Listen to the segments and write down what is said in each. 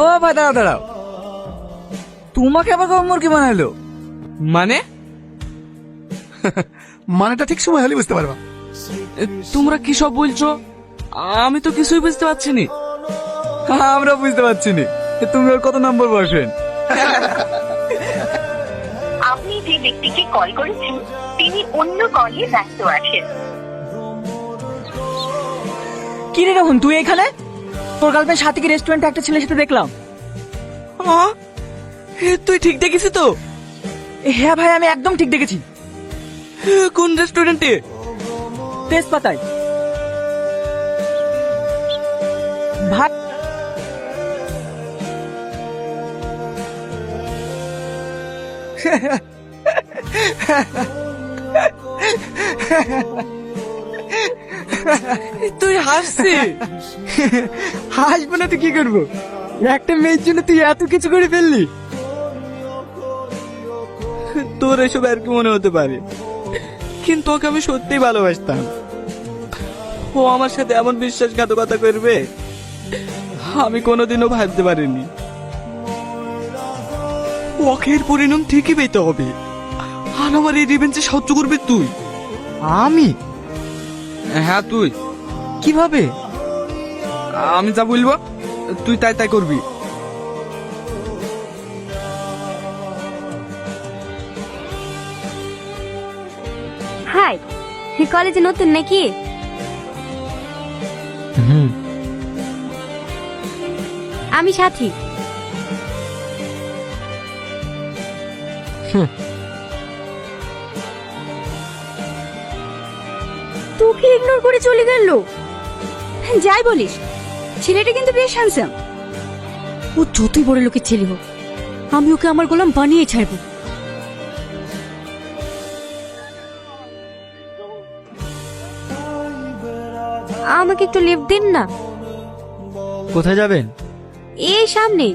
ও ভাই দাঁড়াও দাঁড়াও, তোমাকে আবার কবে মুরগি বানাইলো? মানে মানেটা ঠিক সময় হলে বুঝতে পারবা। তোমরা কি সব বলছো? আমি তো কিছুই বুঝতে পারছি না। আমরা বুঝতে পারছি না, তুমি ওর কত নম্বর বসেন? আপনি যে ব্যক্তিকে কল করেছেন তিনি অন্য কলে ব্যস্ত আছেন। কি রে রোহন, তুই এখানে? তোর গার্লফ্রেন্ড সাথে কি রেস্টুরেন্টে একটা ছেলের সাথে দেখলাম। তুই ঠিক দেখেছি তো? হ্যাঁ ভাই, আমি একদম ঠিক দেখেছি। কোন রেস্টুরেন্টে? তেজপাতায়। ভাই তুই হাসছি? হাসবো না তো কি করবো? একটা মেয়ের জন্য তুই এত কিছু করে ফেললি। তোর এসব আর কি মনে হতে পারে, কিন্তু ওকে আমি সত্যিই ভালোবাসতাম। ও আমার সাথে এমন বিশ্বাসঘাতকতা করবে আমি কোনোদিনও ভাবতে পারিনি। ওকে এর পরিণাম ঠিকই পেতে হবে, আর আমার এই রিভেঞ্জে সাহায্য করবে তুই। আমি? হ্যাঁ তুই। কিভাবে? আমি যা বলবো তুই তাই তাই করবি। হাই, কলেজে নতুন নাকি? আমি সাথী। তোকে ইগনোর করে চলে গেল। যাই বলিস, ছেলেটা কিন্তু বেশ হ্যান্ডসাম। ও যতই বড় লোকের ছেলে হোক, আমি ওকে আমার গোলাম বানিয়ে ছাড়বো। আমাকে একটু লিফট দিন না। কোথায় যাবেন? এই সামনে।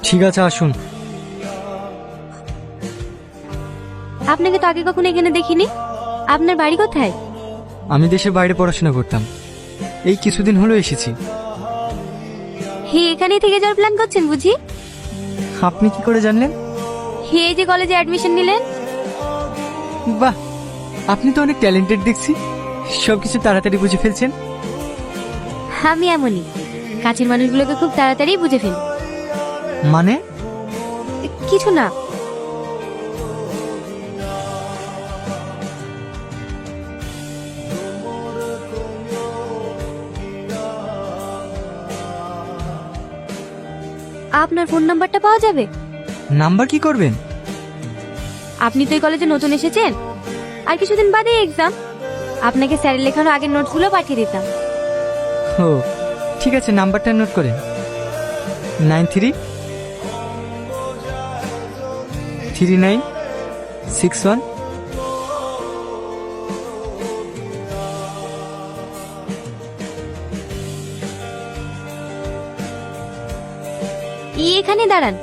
ঠিক আছে, আসুন। আপনাকে তো আগে কখনো এখানে দেখিনি। আপনার বাড়ি কোথায়? আমি দেশের বাইরে পড়াশোনা করতাম, এই কিছুদিন হলো এসেছি। হে, এখানেই থেকে যাওয়ার প্ল্যান করছেন বুঝি? আপনি কি করে জানলেন? হে, এই যে কলেজে অ্যাডমিশন নিলেন। বাহ, আপনি তো অনেক ট্যালেন্টেড দেখছি, সবকিছু তাড়াতাড়ি বুঝে ফেলছেন। আমি এমনই, কাছের মানুষগুলোকে খুব তাড়াতাড়ি বুঝে ফেলি। মানে? কিছু না। আপনার ফোন নাম্বারটা পাওয়া যাবে? নাম্বার কি করবেন? আপনি তো এই কলেজে নতুন এসেছেন, আর কিছুদিন বাদে এক্সাম। আপনাকে স্যারের লেখানো আগের নোটসগুলো পাঠিয়ে দিতাম। ও ঠিক আছে, নাম্বারটা নোট করেন। 933961। এখানে দাঁড়ান।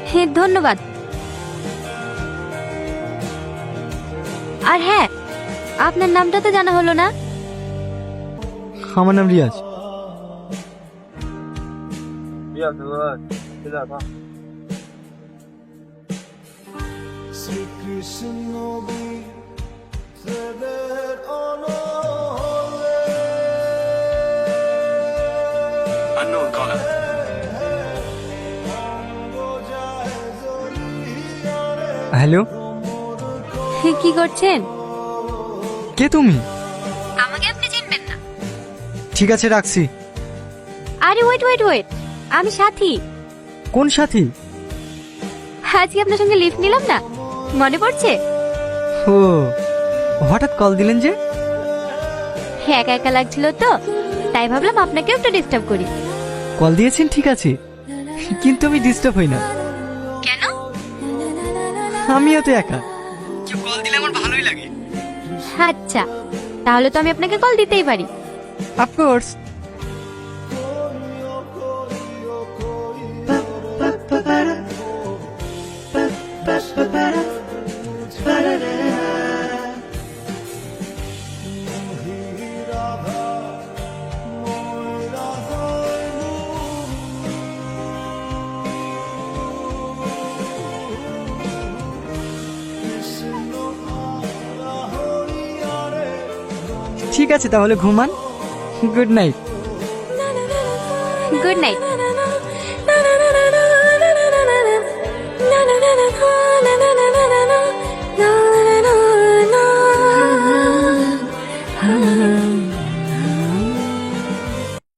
হ্যাঁ, ধন্যবাদ। আর হ্যাঁ, আপনার নামটা তো জানা হলো না। আমার নাম রিয়াজ। হ্যালো, কি করছেন? কে তুমি? আমাকে আপনি চিনবেন না। ঠিক আছে, রাখছি। আরে ওয়েট ওয়েট ওয়েট, আমি সাথী। কোন সাথী? আজকে আপনার সঙ্গে লিফট নিলাম না, মনে পড়ছে? ও, হঠাৎ কল দিলেন যে? একা একা লাগছিল তো, তাই ভাবলাম আপনাকে একটু ডিস্টার্ব করি। কল দিয়েছেন ঠিক আছে, কিন্তু আমি ডিস্টার্ব হই না। কেন? আমিও তো একা, কেউ কল দিলে আমার ভালোই লাগে। আচ্ছা, তাহলে তো আমি আপনাকে কল দিতেই পারি। অফকোর্স। ঠিক আছে তাহলে ঘুমান। Good night. Good night.